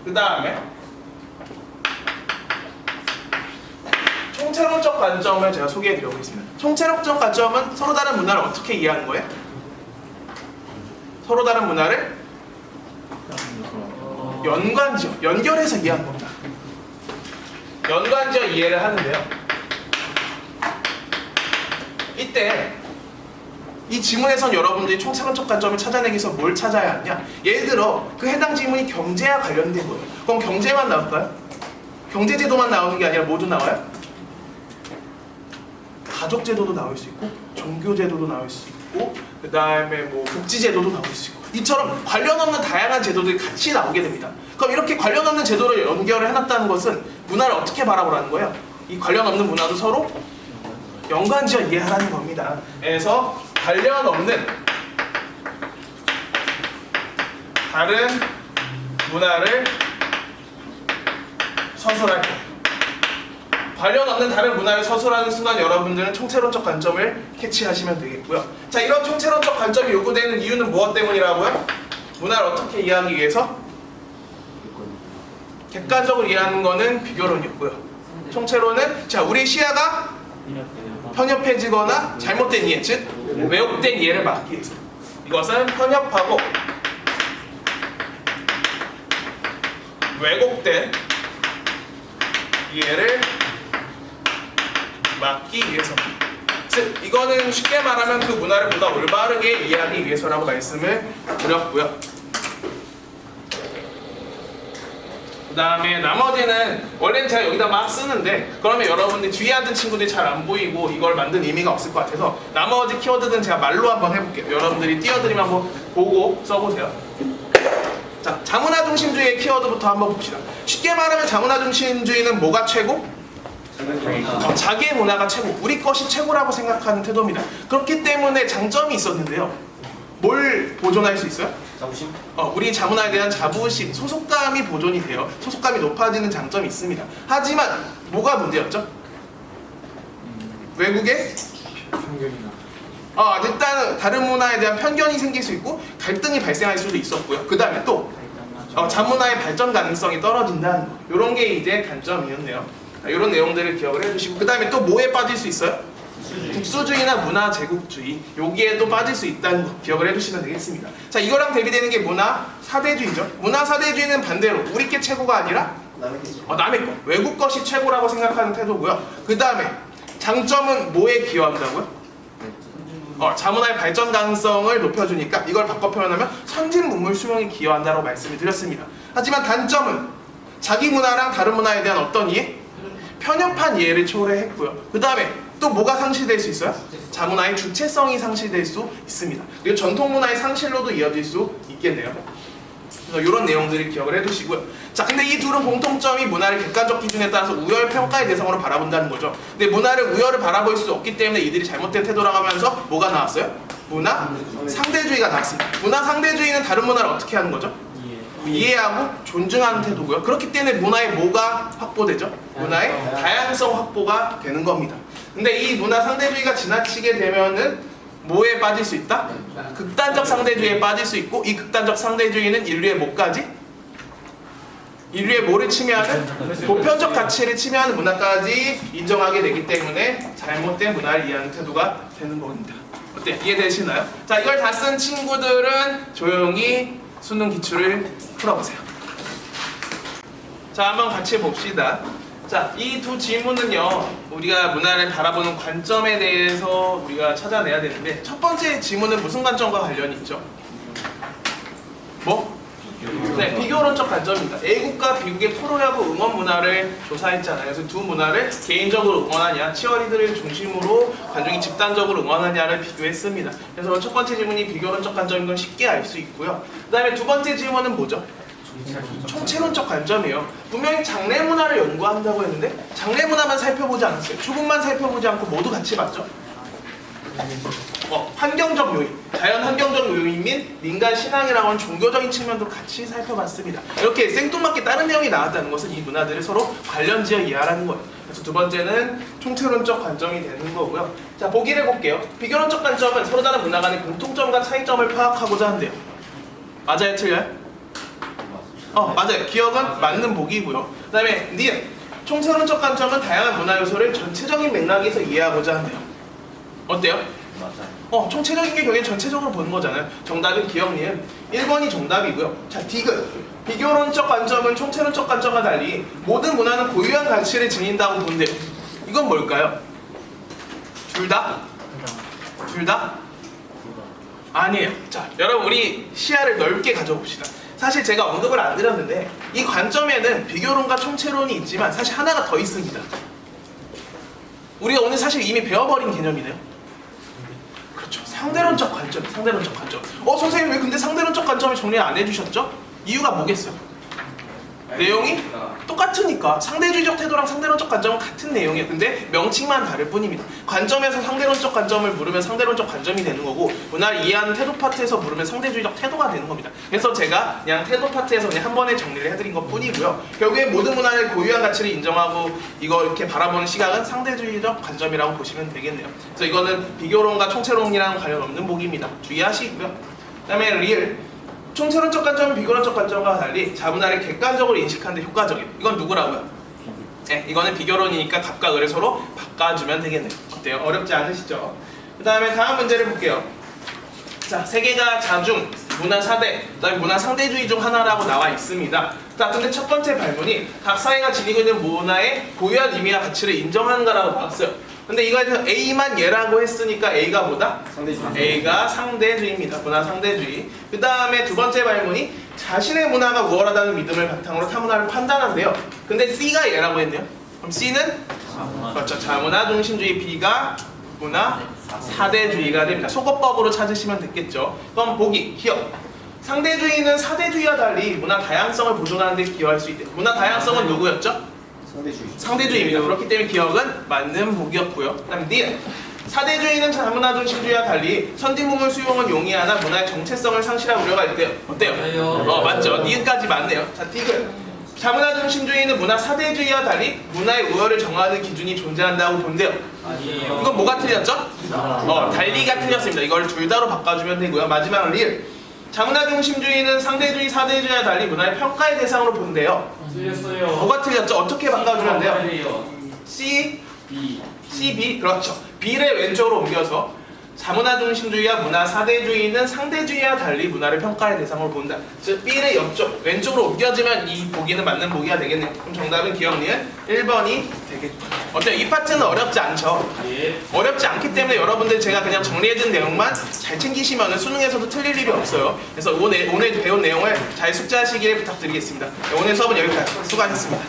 그 다음에 총체론적 관점을 제가 소개해드려보겠습니다. 총체론적 관점은 서로 다른 문화를 어떻게 이해하는 거예요? 서로 다른 문화를 연결해서 이해하는 겁니다. 연관지어 이해를 하는데요. 이때 이 지문에선 여러분들이 총체론적 관점을 찾아내기 위해서 뭘 찾아야 하냐? 예를 들어 그 해당 지문이 경제와 관련된 거예요. 그럼 경제만 나올까요? 경제제도만 나오는 게 아니라 뭐도 나와요? 가족제도도 나올 수 있고 종교제도도 나올 수 있고 그 다음에 뭐 복지제도도 나올 수 있고 이처럼 관련 없는 다양한 제도들이 같이 나오게 됩니다. 그럼 이렇게 관련 없는 제도를 연결을 해놨다는 것은 문화를 어떻게 바라보라는 거예요? 이 관련 없는 문화도 서로 연관지어 이해하라는 겁니다. 그래서 관련 없는 다른 문화를 서술할 때 관련 없는 다른 문화를 서술하는 순간 여러분들은 총체론적 관점을 캐치하시면 되겠고요. 자, 이런 총체론적 관점이 요구되는 이유는 무엇 때문이라고요? 문화를 어떻게 이해하기 위해서? 객관적으로 이해하는 거는 비교론이었고요. 총체론은 자, 우리 시야가 편협해지거나 잘못된 이해, 즉 왜곡된 이해를 막기 위해서. 이것은 편협하고 왜곡된 이해를 막기 위해서. 즉 이거는 쉽게 말하면 그 문화를 보다 올바르게 이해하기 위해서라고 말씀을 드렸고요. 그 다음에 나머지는 원래는 제가 여기다 막 쓰는데 그러면 여러분들 뒤에 앉은 친구들이 잘 안 보이고 이걸 만든 의미가 없을 것 같아서 나머지 키워드는 제가 말로 한번 해볼게요. 여러분들이 띄워드리면 한번 보고 써보세요. 자, 자문화 중심주의의 키워드부터 한번 봅시다. 쉽게 말하면 자문화 중심주의는 뭐가 최고? 자기의 문화가 최고, 우리 것이 최고라고 생각하는 태도입니다. 그렇기 때문에 장점이 있었는데요. 뭘 보존할 수 있어요? 자부심? 우리 자문화에 대한 자부심, 소속감이 보존이 돼요. 소속감이 높아지는 장점이 있습니다. 하지만 뭐가 문제였죠? 외국의 편견이나 일단은 다른 문화에 대한 편견이 생길 수 있고 갈등이 발생할 수도 있었고요. 그 다음에 또 자문화의 발전 가능성이 떨어진다는 거. 이런 게 이제 단점이었네요. 이런 내용들을 기억을 해주시고 그 다음에 또 뭐에 빠질 수 있어요? 국수주의나 문화 제국주의, 여기에도 빠질 수 있다는 거 기억을 해주시면 되겠습니다. 자, 이거랑 대비되는 게 문화 사대주의죠. 문화 사대주의는 반대로 우리 게 최고가 아니라 남의 거, 외국 것이 최고라고 생각하는 태도고요. 그 다음에 장점은 뭐에 기여한다고요? 자문화의 발전 가능성을 높여주니까 이걸 바꿔 표현하면 선진 문물 수용에 기여한다고 말씀을 드렸습니다. 하지만 단점은 자기 문화랑 다른 문화에 대한 어떤 이해? 편협한 이해를 초래했고요. 그 다음에 또 뭐가 상실될 수 있어요? 자문화의 주체성이 상실될 수 있습니다. 그리고 전통 문화의 상실로도 이어질 수 있겠네요. 그래서 이런 내용들을 기억을 해두시고요. 자, 근데 이 둘은 공통점이 문화를 객관적 기준에 따라서 우열 평가의 대상으로 바라본다는 거죠. 근데 문화를 우열을 바라볼 수 없기 때문에 이들이 잘못된 태도라고 하면서 뭐가 나왔어요? 문화 상대주의가 나왔습니다. 문화 상대주의는 다른 문화를 어떻게 하는 거죠? 이해하고 존중하는 태도고요. 그렇기 때문에 문화의 뭐가 확보되죠? 문화의 다양성 확보가 되는 겁니다. 근데 이 문화 상대주의가 지나치게 되면은 뭐에 빠질 수 있다? 극단적 상대주의에 빠질 수 있고 이 극단적 상대주의는 인류의 뭐까지? 인류의 뭐를 침해하는? 보편적 가치를 침해하는 문화까지 인정하게 되기 때문에 잘못된 문화를 이해하는 태도가 되는 겁니다. 어때? 이해되시나요? 자, 이걸 다 쓴 친구들은 조용히 수능 기출을 풀어보세요. 자, 한번 같이 봅시다. 자, 이 두 질문은요, 우리가 문화를 바라보는 관점에 대해서 우리가 찾아내야 되는데 첫 번째 질문은 무슨 관점과 관련이 있죠? 뭐? 네, 비교론적 관점입니다. A국과 B국의 프로야구 응원 문화를 조사했잖아요. 그래서 두 문화를 개인적으로 응원하냐, 치어리더를 중심으로 관중이 집단적으로 응원하냐를 비교했습니다. 그래서 첫 번째 질문이 비교론적 관점인 건 쉽게 알 수 있고요. 그 다음에 두 번째 질문은 뭐죠? 총체론적 관점이에요. 분명히 장래 문화를 연구한다고 했는데 장래 문화만 살펴보지 않았어요. 조금만 살펴보지 않고 모두 같이 봤죠. 환경적 요인, 자연 환경적 요인 및 민간 신앙이라고 하는 종교적인 측면도 같이 살펴봤습니다. 이렇게 생뚱맞게 다른 내용이 나왔다는 것은 이 문화들을 서로 관련지어 이해하라는 거예요. 그래서 두 번째는 총체론적 관점이 되는 거고요. 자, 보기를 볼게요. 비교론적 관점은 서로 다른 문화 간의 공통점과 차이점을 파악하고자 한대요. 맞아요? 틀려요? 맞아요. 기억은 맞는 보기고요. 그 다음에 니은, 총체론적 관점은 다양한 문화 요소를 전체적인 맥락에서 이해하고자 한대요. 어때요? 맞아요. 총체적인 게 결국엔 전체적으로 보는 거잖아요. 정답은 기억 니은 1번이 정답이고요. 자, 디귿, 비교론적 관점은 총체론적 관점과 달리 모든 문화는 고유한 가치를 지닌다고 본대요. 이건 뭘까요? 둘 다? 둘 다? 아니에요. 자, 여러분 우리 시야를 넓게 가져봅시다. 사실 제가 언급을 안 드렸는데 이 관점에는 비교론과 총체론이 있지만 사실 하나가 더 있습니다. 우리가 오늘 사실 이미 배워버린 개념이네요. 그렇죠. 상대론적 관점, 상대론적 관점. 선생님 왜 근데 상대론적 관점을 정리 안 해주셨죠? 이유가 뭐겠어요? 내용이 똑같으니까 상대주의적 태도랑 상대론적 관점은 같은 내용이에요. 근데 명칭만 다를 뿐입니다. 관점에서 상대론적 관점을 물으면 상대론적 관점이 되는 거고, 문화를 이해하는 태도 파트에서 물으면 상대주의적 태도가 되는 겁니다. 그래서 제가 그냥 태도 파트에서 그냥 한 번에 정리를 해드린 것 뿐이고요. 결국에 모든 문화의 고유한 가치를 인정하고 이거 이렇게 바라보는 시각은 상대주의적 관점이라고 보시면 되겠네요. 그래서 이거는 비교론과 총체론이랑 관련 없는 보기입니다. 주의하시고요. 그 다음에 리을. 총체론적 관점은 비교론적 관점과 달리 자문화를 객관적으로 인식하는 데 효과적이에요. 이건 누구라고요? 네, 이거는 비교론이니까 갑과 을을 서로 바꿔주면 되겠네요. 어때요? 어렵지 않으시죠? 그 다음에 다음 문제를 볼게요. 자, 세계가 자중, 문화 사대, 그 다음에 문화 상대주의 중 하나라고 나와 있습니다. 자, 근데 첫 번째 발문이 각 사회가 지니고 있는 문화의 고유한 의미와 가치를 인정하는가라고 나왔어요. 근데 이거에서 A만 얘라고 했으니까 A가 뭐다? 상대주의. A가 상대주의입니다. 문화 상대주의. 그 다음에 두 번째 발문이 자신의 문화가 우월하다는 믿음을 바탕으로 타문화를 판단한대요. 근데 C가 얘라고 했네요. 그럼 C는? 그렇죠. 자문화 중심주의, B가 문화 사대주의가 됩니다. 소거법으로 찾으시면 됐겠죠. 그럼 보기, 기억. 상대주의는 사대주의와 달리 문화 다양성을 보존하는 데 기여할 수 있대요. 문화 다양성은 누구였죠? 상대주의. 상대주의입니다. 그렇기 때문에 기억은 맞는 보기였고요. 그 다음에 니은. 사대주의는 자문화 중심주의와 달리 선진국을 수용은 용이하나 문화의 정체성을 상실할 우려가 있대요. 어때요? 맞죠. 니은까지 맞네요. 자, 디귿. 자문화 중심주의는 문화 사대주의와 달리 문화의 우열을 정하는 기준이 존재한다고 본대요. 아니에요. 이건 뭐가 틀렸죠? 달리가 틀렸습니다. 이걸 둘 다로 바꿔주면 되고요. 마지막은 리을. 자문화 중심주의는 상대주의, 사대주의와 달리 문화의 평가의 대상으로 본대요. 틀렸어요. 뭐가 틀렸죠? 어떻게 바꿔주면 돼요? 돼요? C, B. C, B. 그렇죠. B를 왼쪽으로 옮겨서 자문화 중심주의와 문화 사대주의는 상대주의와 달리 문화를 평가의 대상으로 본다. 즉 B를 옆쪽, 왼쪽으로 옮겨주면 이 보기는 맞는 보기가 되겠네요. 그럼 정답은 기억니은 1번이 되겠죠. 어때요? 이 파트는 어렵지 않죠? 예. 어렵지 않기 때문에 여러분들 제가 그냥 정리해준 내용만 잘 챙기시면 수능에서도 틀릴 일이 없어요. 그래서 오늘 배운 내용을 잘 숙지하시기를 부탁드리겠습니다. 오늘 수업은 여기까지. 수고하셨습니다.